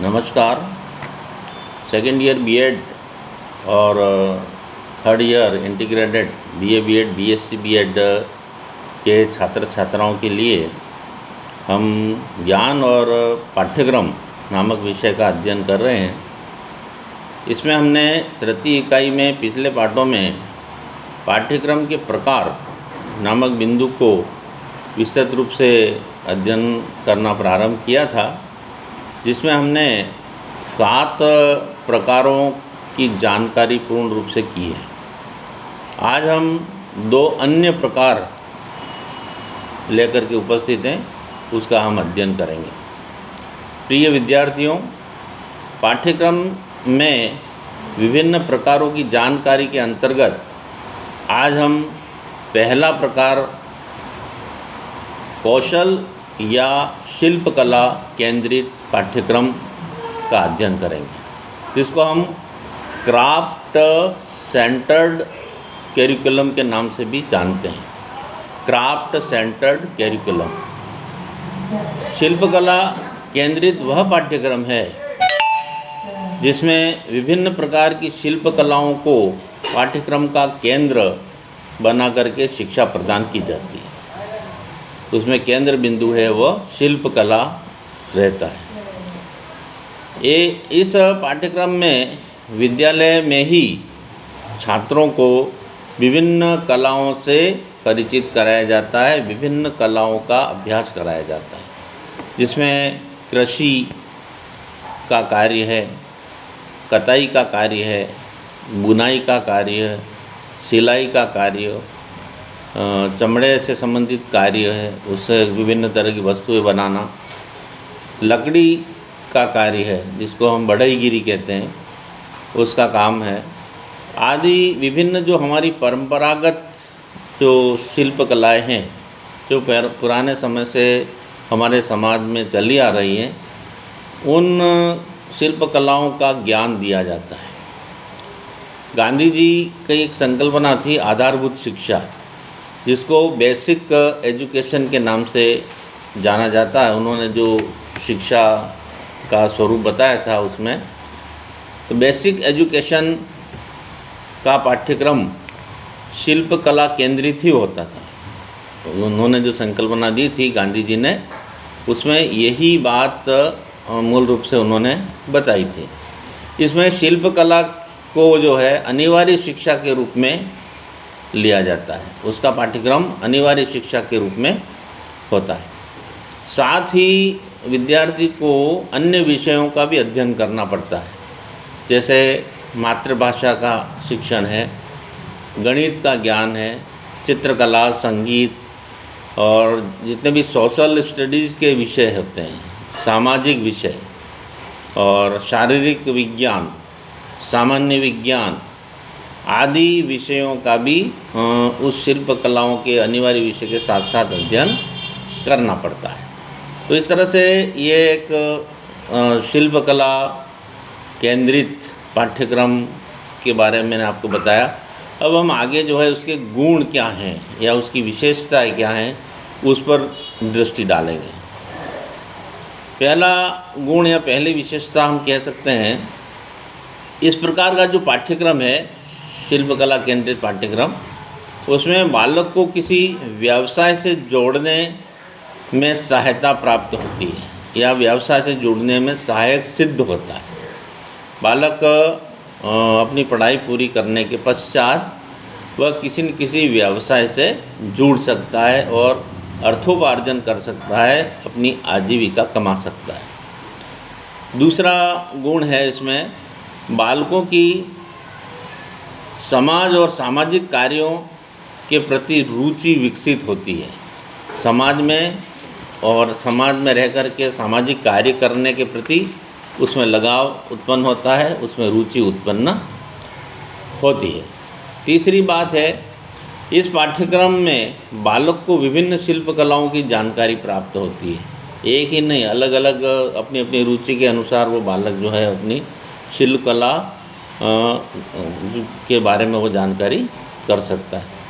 नमस्कार। Second year BEd और third year integrated BA BEd BSc BEd के छात्र छात्राओं के लिए हम ज्ञान और पाठ्यक्रम नामक विषय का अध्ययन कर रहे हैं। इसमें हमने तृतीय इकाई में पिछले पाठों में पाठ्यक्रम के प्रकार नामक बिंदु को विस्तृत रूप से अध्ययन करना प्रारंभ किया था, जिसमें हमने 7 प्रकारों की जानकारी पूर्ण रूप से की है। आज हम 2 अन्य प्रकार लेकर के उपस्थित हैं, उसका हम अध्ययन करेंगे। प्रिय विद्यार्थियों, पाठ्यक्रम में विभिन्न प्रकारों की जानकारी के अंतर्गत आज हम पहला प्रकार कौशल या शिल्पकला केंद्रित पाठ्यक्रम का अध्ययन करेंगे, जिसको हम क्राफ्ट सेंटर्ड कैरिकुलम के नाम से भी जानते हैं। क्राफ्ट सेंटर्ड कैरिकुलम शिल्पकला केंद्रित वह पाठ्यक्रम है जिसमें विभिन्न प्रकार की शिल्पकलाओं को पाठ्यक्रम का केंद्र बना करके शिक्षा प्रदान की जाती है। उसमें केंद्र बिंदु है वह शिल्पकला रहता है। इस पाठ्यक्रम में विद्यालय में ही छात्रों को विभिन्न कलाओं से परिचित कराया जाता है, विभिन्न कलाओं का अभ्यास कराया जाता है, जिसमें कृषि का कार्य है, कताई का कार्य है, बुनाई का कार्य है, सिलाई का कार्य, चमड़े से संबंधित कार्य है, उससे विभिन्न तरह की वस्तुएं बनाना, लकड़ी का कार्य है जिसको हम बढ़ईगिरी कहते हैं, उसका काम है आदि। विभिन्न जो हमारी परंपरागत जो शिल्पकलाएं हैं, जो पुराने समय से हमारे समाज में चली आ रही हैं, उन शिल्पकलाओं का ज्ञान दिया जाता है। गांधी जी की एक संकल्पना थी आधारभूत शिक्षा, जिसको बेसिक एजुकेशन के नाम से जाना जाता है। उन्होंने जो शिक्षा का स्वरूप बताया था उसमें तो बेसिक एजुकेशन का पाठ्यक्रम शिल्पकला केंद्रित ही होता था। तो उन्होंने जो संकल्पना दी थी गांधी जी ने, उसमें यही बात मूल रूप से उन्होंने बताई थी। इसमें शिल्पकला को जो है अनिवार्य शिक्षा के रूप में लिया जाता है, उसका पाठ्यक्रम अनिवार्य शिक्षा के रूप में होता है। साथ ही विद्यार्थी को अन्य विषयों का भी अध्ययन करना पड़ता है, जैसे मातृभाषा का शिक्षण है, गणित का ज्ञान है, चित्रकला, संगीत और जितने भी सोशल स्टडीज़ के विषय होते हैं, सामाजिक विषय और शारीरिक विज्ञान, सामान्य विज्ञान आदि विषयों का भी उस शिल्पकलाओं के अनिवार्य विषय के साथ साथ अध्ययन करना पड़ता है। तो इस तरह से ये एक शिल्पकला केंद्रित पाठ्यक्रम के बारे में मैंने आपको बताया। अब हम आगे जो है उसके गुण क्या हैं या उसकी विशेषताएं क्या हैं, उस पर दृष्टि डालेंगे। पहला गुण या पहली विशेषता हम कह सकते हैं, इस प्रकार का जो पाठ्यक्रम है शिल्पकला केंद्रित पाठ्यक्रम, उसमें बालक को किसी व्यवसाय से जोड़ने में सहायता प्राप्त होती है या व्यवसाय से जुड़ने में सहायक सिद्ध होता है। बालक अपनी पढ़ाई पूरी करने के पश्चात वह किसी न किसी व्यवसाय से जुड़ सकता है और अर्थोपार्जन कर सकता है, अपनी आजीविका कमा सकता है। दूसरा गुण है इसमें, बालकों की समाज और सामाजिक कार्यों के प्रति रुचि विकसित होती है। समाज में और समाज में रह कर के सामाजिक कार्य करने के प्रति उसमें लगाव उत्पन्न होता है, उसमें रुचि उत्पन्न होती है। तीसरी बात है, इस पाठ्यक्रम में बालक को विभिन्न शिल्पकलाओं की जानकारी प्राप्त होती है। एक ही नहीं, अलग अलग अपनी अपनी रुचि के अनुसार वो बालक जो है अपनी शिल्पकला के बारे में वो जानकारी कर सकता है।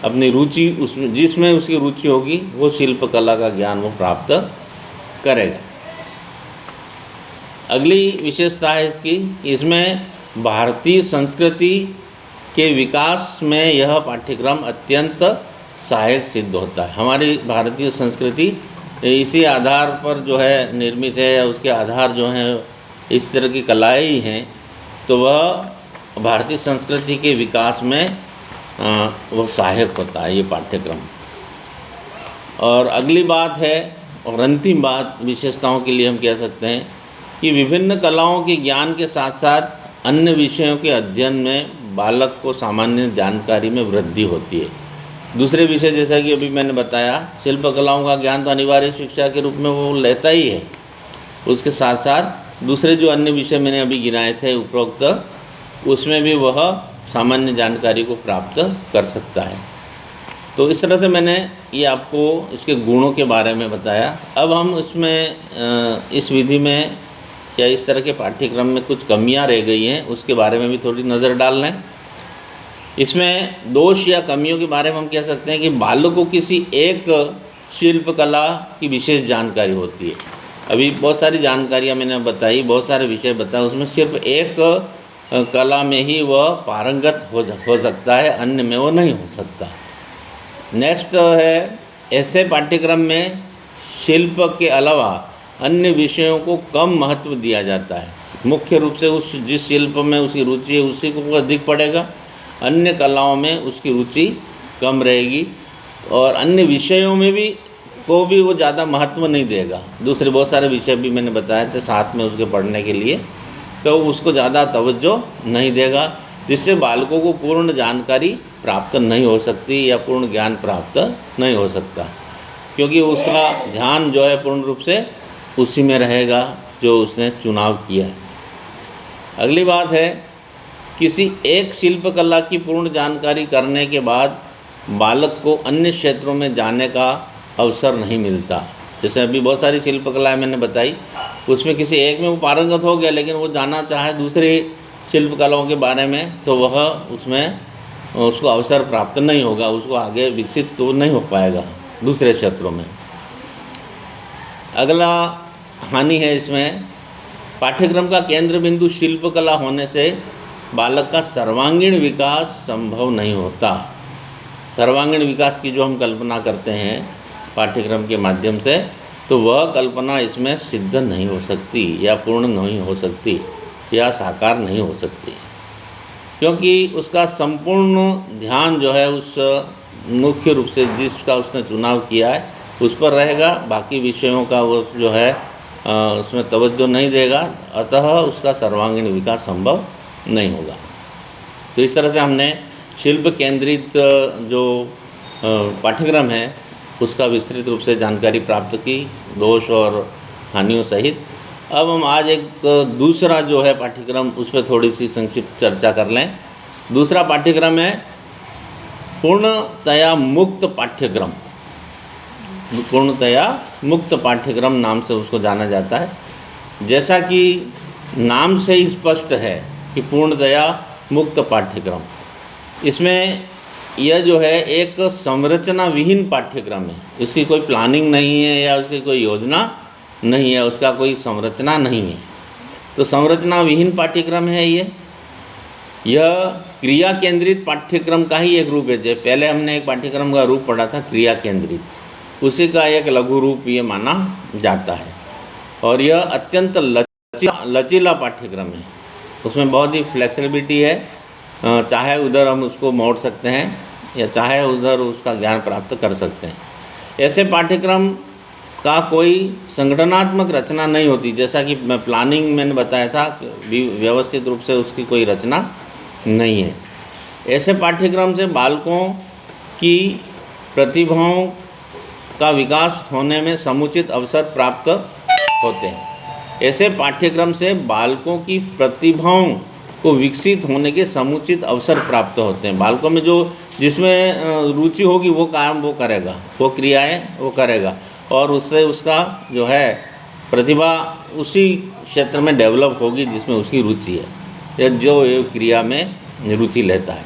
अपनी रुचि उसमें जिसमें उसकी रुचि होगी वो शिल्पकला का ज्ञान वो प्राप्त करेगा। अगली विशेषता है इसकी, इसमें भारतीय संस्कृति के विकास में यह पाठ्यक्रम अत्यंत सहायक सिद्ध होता है। हमारी भारतीय संस्कृति इसी आधार पर जो है निर्मित है, या उसके आधार जो हैं इस तरह की कलाएँ ही हैं, तो वह भारतीय संस्कृति के विकास में वो सहायक होता है ये पाठ्यक्रम। और अगली बात है, और अंतिम बात विशेषताओं के लिए हम कह सकते हैं कि विभिन्न कलाओं के ज्ञान के साथ साथ अन्य विषयों के अध्ययन में बालक को सामान्य जानकारी में वृद्धि होती है। दूसरे विषय जैसा कि अभी मैंने बताया, शिल्पकलाओं का ज्ञान तो अनिवार्य शिक्षा के रूप में वो लेता ही है, उसके साथ साथ दूसरे जो अन्य विषय मैंने अभी गिनाए थे उपरोक्त, उसमें भी वह सामान्य जानकारी को प्राप्त कर सकता है। तो इस तरह से मैंने ये आपको इसके गुणों के बारे में बताया। अब हम इसमें इस विधि में या इस तरह के पाठ्यक्रम में कुछ कमियां रह गई हैं, उसके बारे में भी थोड़ी नज़र डाल लें। इसमें दोष या कमियों के बारे में हम कह सकते हैं कि बालक को किसी एक शिल्पकला की विशेष जानकारी होती है। अभी बहुत सारी जानकारियाँ मैंने बताई, बहुत सारे विषय बताए, उसमें सिर्फ एक कला में ही वह पारंगत हो सकता है, अन्य में वो नहीं हो सकता। नेक्स्ट है, ऐसे पाठ्यक्रम में शिल्प के अलावा अन्य विषयों को कम महत्व दिया जाता है। मुख्य रूप से उस जिस शिल्प में उसकी रुचि है उसी को अधिक पड़ेगा, अन्य कलाओं में उसकी रुचि कम रहेगी, और अन्य विषयों में भी वो ज़्यादा महत्व नहीं देगा। दूसरे बहुत सारे विषय भी मैंने बताए थे साथ में उसके पढ़ने के लिए, तो उसको ज़्यादा तवज्जो नहीं देगा, जिससे बालकों को पूर्ण जानकारी प्राप्त नहीं हो सकती या पूर्ण ज्ञान प्राप्त नहीं हो सकता, क्योंकि उसका ध्यान जो है पूर्ण रूप से उसी में रहेगा जो उसने चुनाव किया है। अगली बात है, किसी एक शिल्पकला की पूर्ण जानकारी करने के बाद बालक को अन्य क्षेत्रों में जाने का अवसर नहीं मिलता। जैसे अभी बहुत सारी शिल्पकलाएं मैंने बताई, उसमें किसी एक में वो पारंगत हो गया, लेकिन वो जानना चाहे दूसरे शिल्पकलाओं के बारे में, तो वह उसमें उसको अवसर प्राप्त नहीं होगा, उसको आगे विकसित तो नहीं हो पाएगा दूसरे क्षेत्रों में। अगला हानि है इसमें, पाठ्यक्रम का केंद्र बिंदु शिल्पकला होने से बालक का सर्वांगीण विकास संभव नहीं होता। सर्वांगीण विकास की जो हम कल्पना करते हैं पाठ्यक्रम के माध्यम से, तो वह कल्पना इसमें सिद्ध नहीं हो सकती या पूर्ण नहीं हो सकती या साकार नहीं हो सकती, क्योंकि उसका संपूर्ण ध्यान जो है उस मुख्य रूप से जिसका उसने चुनाव किया है उस पर रहेगा, बाकी विषयों का वो जो है उसमें तवज्जो नहीं देगा, अतः उसका सर्वांगीण विकास संभव नहीं होगा। तो इस तरह से हमने शिल्प केंद्रित जो पाठ्यक्रम है उसका विस्तृत रूप से जानकारी प्राप्त की, दोष और हानियों सहित। अब हम आज एक दूसरा जो है पाठ्यक्रम उस पर थोड़ी सी संक्षिप्त चर्चा कर लें। दूसरा पाठ्यक्रम है पूर्णतया मुक्त पाठ्यक्रम। पूर्णतया मुक्त पाठ्यक्रम नाम से उसको जाना जाता है। जैसा कि नाम से ही स्पष्ट है कि पूर्णतया मुक्त पाठ्यक्रम, इसमें यह जो है एक संरचना विहीन पाठ्यक्रम है। इसकी कोई प्लानिंग नहीं है या उसकी कोई योजना नहीं है, उसका कोई संरचना नहीं है, तो संरचना विहीन पाठ्यक्रम है ये। यह क्रिया केंद्रित पाठ्यक्रम का ही एक रूप है। जैसे पहले हमने एक पाठ्यक्रम का रूप पढ़ा था क्रिया केंद्रित, उसी का एक लघु रूप ये माना जाता है। और यह अत्यंत लचीला पाठ्यक्रम है, उसमें बहुत ही फ्लेक्सिबिलिटी है, चाहे उधर हम उसको मोड़ सकते हैं या चाहे उधर उसका ज्ञान प्राप्त कर सकते हैं। ऐसे पाठ्यक्रम का कोई संगठनात्मक रचना नहीं होती, जैसा कि प्लानिंग मैंने बताया था, व्यवस्थित रूप से उसकी कोई रचना नहीं है। ऐसे पाठ्यक्रम से बालकों की प्रतिभाओं का विकास होने में समुचित अवसर प्राप्त होते हैं। ऐसे पाठ्यक्रम से बालकों की प्रतिभाओं को विकसित होने के समुचित अवसर प्राप्त होते हैं। बालकों में जो जिसमें रुचि होगी वो काम वो करेगा, वो क्रियाएं वो करेगा, और उससे उसका जो है प्रतिभा उसी क्षेत्र में डेवलप होगी जिसमें उसकी रुचि है या जो क्रिया में रुचि लेता है।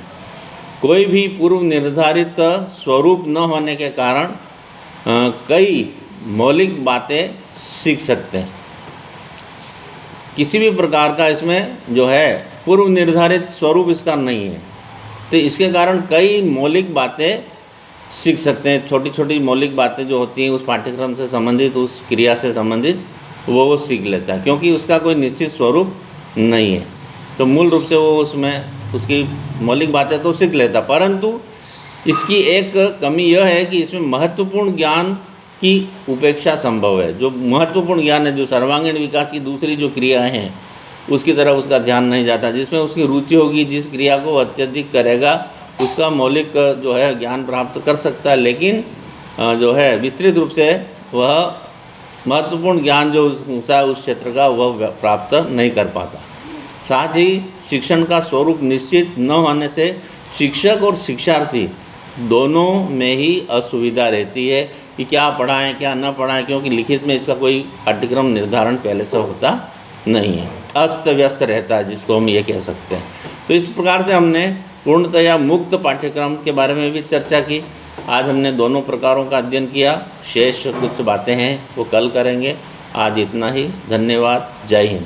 कोई भी पूर्व निर्धारित स्वरूप न होने के कारण कई मौलिक बातें सीख सकते हैं। किसी भी प्रकार का इसमें जो है पूर्व निर्धारित स्वरूप इसका नहीं है। तो इसके कारण कई मौलिक बातें सीख सकते हैं, छोटी छोटी मौलिक बातें जो होती हैं उस पाठ्यक्रम से संबंधित, उस क्रिया से संबंधित, वो सीख लेता है, क्योंकि उसका कोई निश्चित स्वरूप नहीं है। तो मूल रूप से वो उसमें उसकी मौलिक बातें तो सीख लेता, परंतु इसकी एक कमी यह है कि इसमें महत्वपूर्ण ज्ञान की उपेक्षा संभव है। जो महत्वपूर्ण ज्ञान है, जो सर्वांगीण विकास की दूसरी जो क्रियाएं हैं, उसकी तरफ उसका ध्यान नहीं जाता। जिसमें उसकी रुचि होगी, जिस क्रिया को अत्यधिक करेगा, उसका मौलिक जो है ज्ञान प्राप्त कर सकता है, लेकिन जो है विस्तृत रूप से वह महत्वपूर्ण ज्ञान जो है उस क्षेत्र का वह प्राप्त नहीं कर पाता। साथ ही शिक्षण का स्वरूप निश्चित न होने से शिक्षक और शिक्षार्थी दोनों में ही असुविधा रहती है कि क्या पढ़ाएं क्या न पढ़ाएं, क्योंकि लिखित में इसका कोई पाठ्यक्रम निर्धारण पहले से होता नहीं है, अस्त व्यस्त रहता है, जिसको हम ये कह सकते हैं। तो इस प्रकार से हमने पूर्णतया मुक्त पाठ्यक्रम के बारे में भी चर्चा की। आज हमने दोनों प्रकारों का अध्ययन किया, शेष कुछ बातें हैं वो कल करेंगे। आज इतना ही, धन्यवाद, जय हिंद।